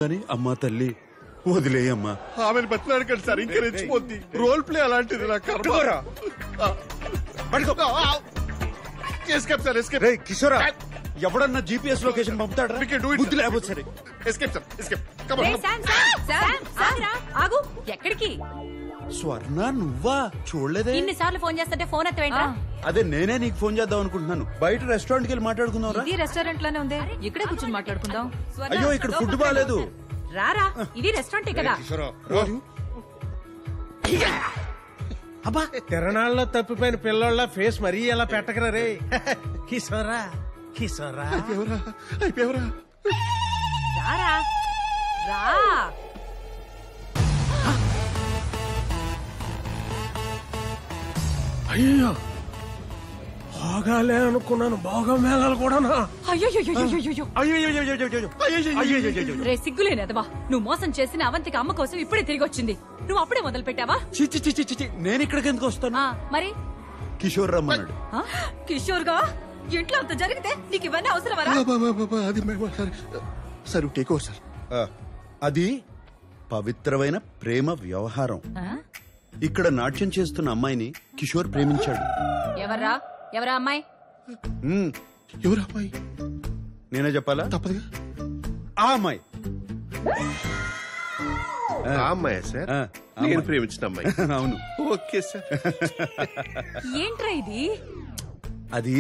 అమ్మా తల్లి వదిలేయమ్మా. ఆమెను బతిలాడకండి సార్, ఇంకా రెచ్చిపోద్ది. రోల్ ప్లే అలాంటిది. నా కర్మరా. కిషోరా, ఎవడన్నా జీపీఎస్ లొకేషన్ పంపుతాడా? బుద్ధి లేకపోతే సరే. ఆగు. ఎక్కడికి? స్వర్ణ నువ్వా? చూడలేదే. ఇన్నిసార్లు ఫోన్ చేస్తుంటే ఫోన్ ఎత్తవేంట్రా? అదే నేనే నీకు ఫోన్ చేద్దాం అనుకుంటున్నాను. బయట రెస్టారెంట్ కి వెళ్ళి మాట్లాడుకుందాం. ఇది రెస్టారెంట్ లోనే ఉంది, ఇక్కడే కూర్చొని మాట్లాడుకుందాం. అయ్యో ఇక్కడ ఫుడ్ బాగాలేదు. రారా, ఇది రెస్టారెంటే కదా. అబ్బా, తిరణాల్లో తప్పిపోయిన పిల్లోళ్ళ ఫేస్ మరీ ఎలా పెట్టకరా రే. కిషోరా కిషోరా అయిపోయావరా. రారా రా. అయ్యో బాగాలే అనుకున్నాను, బాగా మేళాలు కూడానా? రే సిగ్గులేనదవా, నువ్వు మోసం చేసిన అవంతికి అమ్మ కోసం ఇప్పుడే తిరిగి వచ్చింది. నువ్వు అప్పుడే మొదలు పెట్టావా? నేను ఇక్కడికి ఎందుకు వస్తాను? మరి కిషోర్ రమ్మన్నాడు. కిషోర్ గా ఇంట్లో అంత జరిగితే నీకు ఇవన్నీ అవసరమరా? Sir take over sir. అది పవిత్రమైన ప్రేమ వ్యవహారం. ఇక్కడ నాట్యం చేస్తున్న అమ్మాయిని కిషోర్ ప్రేమించాడు. ఎవరా అమ్మాయి? ఎవరు అమ్మాయి? నేనే చెప్పాలా? తప్పదుగా. ఆ అమ్మాయి. ఆ అమ్మాయి సార్, నేను ప్రేమించిన అమ్మాయి. అవును. Okay sir. ఏంట్రా ఇది? అది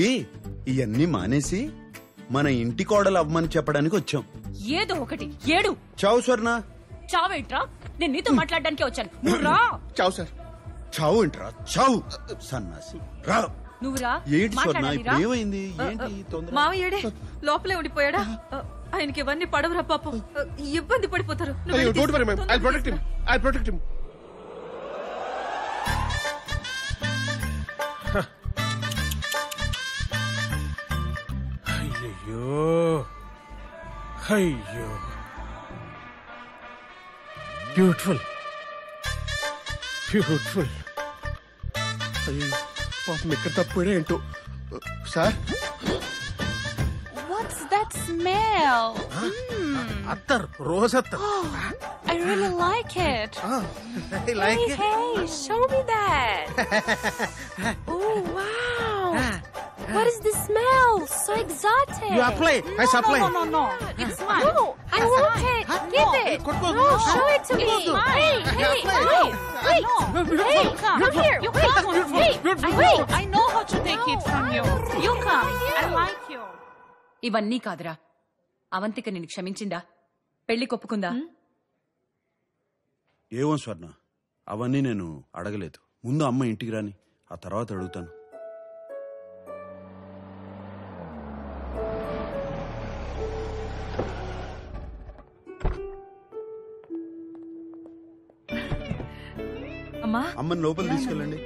ఇవన్నీ మానేసి మన ఇంటి కోడలు అవ్వమని చెప్పడానికి వచ్చాం. ఏదో ఒకటి ఏడు. చావు స్వర్ణ. చావేంట్రా? నేను నీతో మాట్లాడడానికి వచ్చాను. నువ్వు రా. చావు సార్. చావు ఏంట్రా? చావు సన్నాసి. రా. నువ్వు రా. ఏంటి స్వర్ణ, ఇప్పుడు ఏమైంది? ఏంటి తొందర? మావయ్యడే లోపలే ఉండిపోయాడా? ఆయనకి ఇవన్నీ పడవరా పాపం, ఇబ్బంది పడిపోతారు. అయ్యో అయ్యో, బ్యూటిఫుల్ బ్యూటిఫుల్. అయ్యో పాపం ఎక్కడ తప్పిపోయా ఏంటో సార్. What's that smell? అత్తర్, రోజ్ అత్తర్. I really like it. I like it. Hey, show me that. Oh, wow. What is the smell? So exotic. You apply. I supply. No. It's mine. No, I want it. Give it. No, show it to me. Hey, wait. Hey, come here. You come. Hey, wait. I know how to take it from you. You come. I like you. ఇవన్నీ కాదురా, అవంతిక నిన్ను క్షమించిందా? పెళ్లి కొప్పుకుందా? ఏమో స్వర్ణ, అవన్నీ నేను అడగలేదు. ముందు అమ్మ ఇంటికి రాని, ఆ తర్వాత అడుగుతాను. అమ్మా, అమ్మని లోపల తీసుకెళ్ళండి.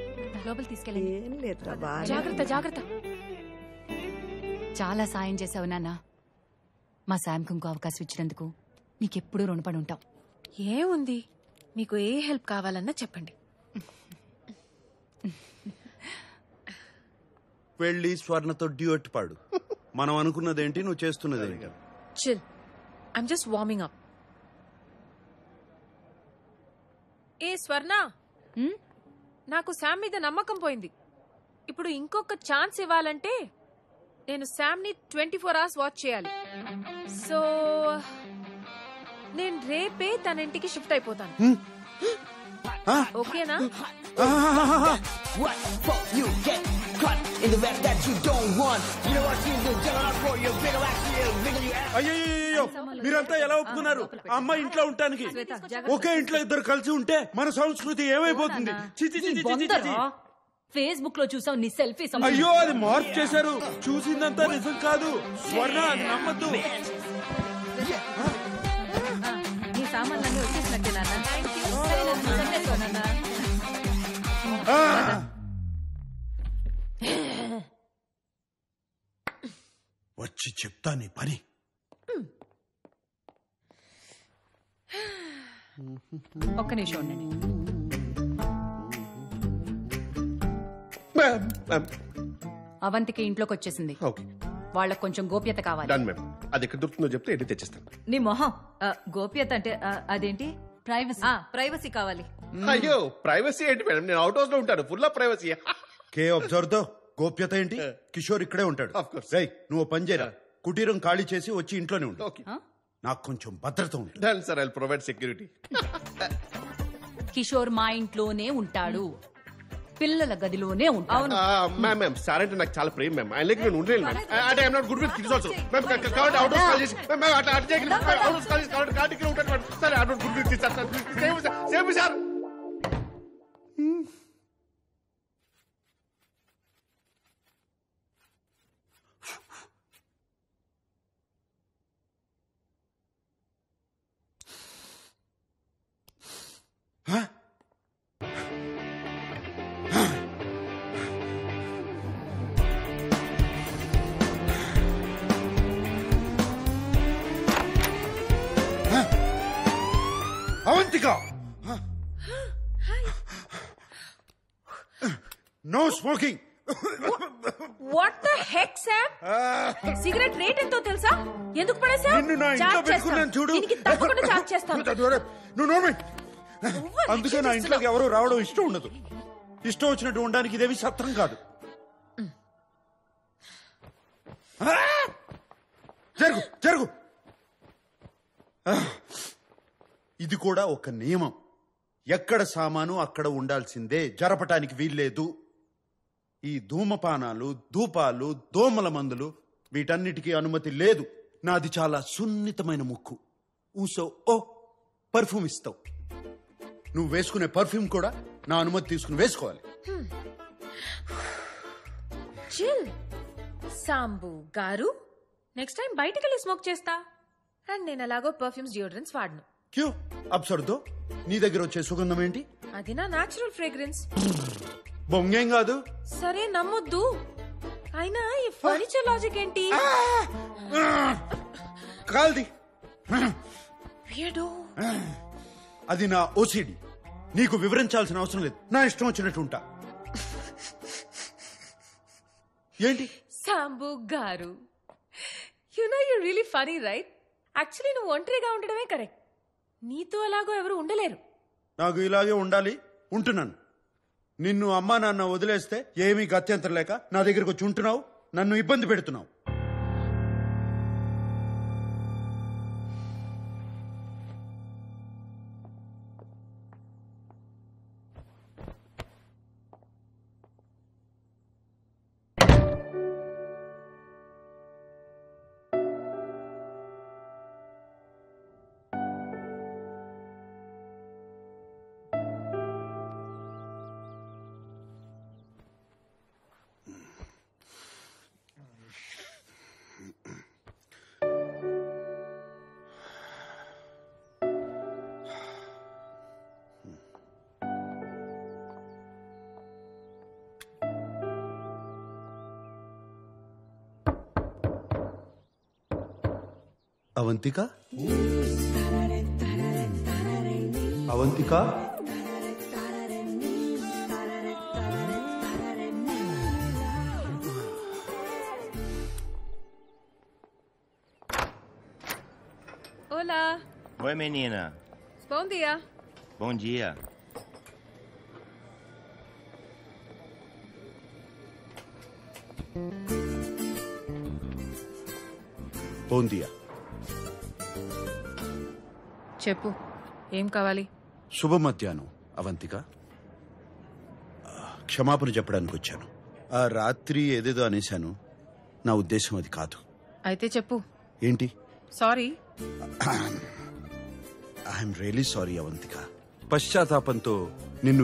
లోపల తీసుకెళ్ళండి. జాగ్రత్త జాగ్రత్త. చాలా సాయం చేసావు నాన్న. మా శాంకు ఇంకో అవకాశం ఇచ్చినందుకు నీకెప్పుడూ రుణపడి ఉంటాం. ఏముంది, మీకు ఏ హెల్ప్ కావాలన్నా చెప్పండి. వెళ్ళి స్వర్ణతో డ్యూట్ పాడు. మనం అనుకున్నదేంటి, నువ్వు చేస్తున్నదేంటి? Chill, I'm just warming up. ఏ స్వర్ణ, నాకు శామ్ మీద నమ్మకం పోయింది. ఇప్పుడు ఇంకొక ఛాన్స్ ఇవ్వాలంటే నేను శామ్ ని 24 hours వాచ్ చేయాలి. సో నేను రేపే తన ఇంటికి షిఫ్ట్ అయిపోతాను. ఓకేనా? అయ్యో, మీరంతా ఎలా ఒప్పుకున్నారు ఆ అమ్మాయి ఇంట్లో ఉండటానికి? ఒకే ఇంట్లో ఇద్దరు కలిసి ఉంటే మన సంస్కృతి ఏమైపోతుంది? ఫేస్బుక్ లో చూసావు నీ సెల్ఫీ. అయ్యో, అది మార్పు చేశారు. చూసిందంతా నిజం కాదు స్వర్ణ, అది నమ్మద్దు. నీ సామాన్లన్నీ వచ్చేసినట్టే నాన్న. వచ్చి చెప్తా నీ పని. ఒక్క నిమిషం ఉండండి. అవంతికి ఇంట్లోకి వచ్చేసింది. వాళ్ళకి కొంచెం గోప్యత కావాలి. అది ఎక్కడ దొరుకుతుందో చెప్తే ఎన్ని తెచ్చిస్తాను. నీ మొహం గోప్యత అంటే అదేంటి? ప్రైవసీ. ప్రైవసీ కావాలి. అయ్యో ప్రైవసీ ఏంటి మేడం, నేను అవుట్ హౌస్ లో ఉంటాను, ఫుల్ ఆఫ్ ప్రైవసీ. కే అబ్జర్వ్ దో గోప్యత ఏంటి? కిషోర్ ఇక్కడే ఉంటాడు. Of course. రేయ్ నువ్వు ఓ పని చేయరా, కుటీరం ఖాళీ చేసి వచ్చి ఇంట్లోనే ఉంటావు. ఓకే నాకు కొంచెం భద్రత ఉంటుంది. Done sir, I will provide security. Kishore మా ఇంట్లోనే ఉంటాడు, పిల్లల గదిలోనే ఉంటాడు. మ్యామ్ మ్యామ్ సార్ అంటే నాకు చాలా ప్రేమ మ్యామ్, ఆయన లేక నేను ఉండలేను మ్యామ్. అంటే I'm not good with kids also ma'am. కాబట్టి అవుట్ హౌస్ కాల్ చేసి మ్యామ్ అట్లా అట్లా చేయకండి. అవుట్ హౌస్ కాల్ చేసి కాబట్టి కార్డ్ ఇక్కడ ఉంటాను ma'am. Sir I'm not good with kids sir. Same sir. Avantika, no smoking. What the heck Sam? Cigarette rate ఎంతో తెలుసా? ఎందుకు పడేసా? నిన్ను నా ఇంట్లో పెట్టుకున్నాను చూడు. దీనికి తప్పకుండా చార్జ్ చేస్తాను. నువ్వు నోర్మే. అందుకే నా ఇంట్లోకి ఎవరు రావడం ఇష్టం ఉండదు. ఇష్టం వచ్చినట్టు ఉండడానికి ఇదేమి సత్రం కాదు. జరుగు జరుగు. ఇది కూడా ఒక నియమం. ఎక్కడ సామాను అక్కడ ఉండాల్సిందే, జరపటానికి వీల్లేదు. ఈ ధూమపానాలు, ధూపాలు, దోమల మందులు వీటన్నిటికీ అనుమతి లేదు. నాది చాలా సున్నితమైన ముక్కు. ఊసో ఓ పర్ఫ్యూమ్ ఇస్తావు. నువ్వు వేసుకునే పర్ఫ్యూమ్ కూడా నా అనుమతి తీసుకుని వేసుకోవాలి. చిల్ సాంబు గారు, నెక్స్ట్ టైం బయటికి వెళ్ళి స్మోక్ చేస్తా. అండ్ నేను అలాగో పర్ఫ్యూమ్స్, డియోడ్రెంట్స్ వాడను. క్యూ అబ్సర్దో, నీ దగ్గర వచ్చే సుగంధం ఏంటి? అది నా నాచురల్ ఫ్రేగ్రెన్స్. బొంగేం కాదు. సరే నమ్మొద్దు, అయినా ఈ ఫర్నిచర్ లాజిక్ ఏంటి? కాల్ది. వీడు అది నా ఓసిడి. నీకు వివరించాల్సిన అవసరం లేదు. నా ఇష్టం వచ్చినట్టు ఉంటా. ఏంటి Sambu garu, you know you really funny right? Actually నువ్వు ఒంటరిగా ఉండడమే కరెక్ట్. నీతో అలాగో ఎవరు ఉండలేరు. నాకు ఇలాగే ఉండాలి, ఉంటున్నాను. నిన్ను అమ్మా నాన్న వదిలేస్తే ఏమీ గత్యంతరం లేక నా దగ్గరకు వచ్చి ఉంటున్నావు, నన్ను ఇబ్బంది పెడుతున్నావు. Avantika, Avantika, Olá, Oi, menina. bom dia. Bom dia. బోందియా. చెప్పు, ఏం కావాలి? శుభ మధ్యాహ్నం అవంతిక. క్షమాపణ చెప్పడానికి వచ్చాను. ఆ రాత్రి ఏదేదో అనేశాను, నా ఉద్దేశం అది కాదు. అయితే చెప్పు. ఏంటి? Sorry. I'm really sorry Avantika. పశ్చాత్తాపంతో నిన్ను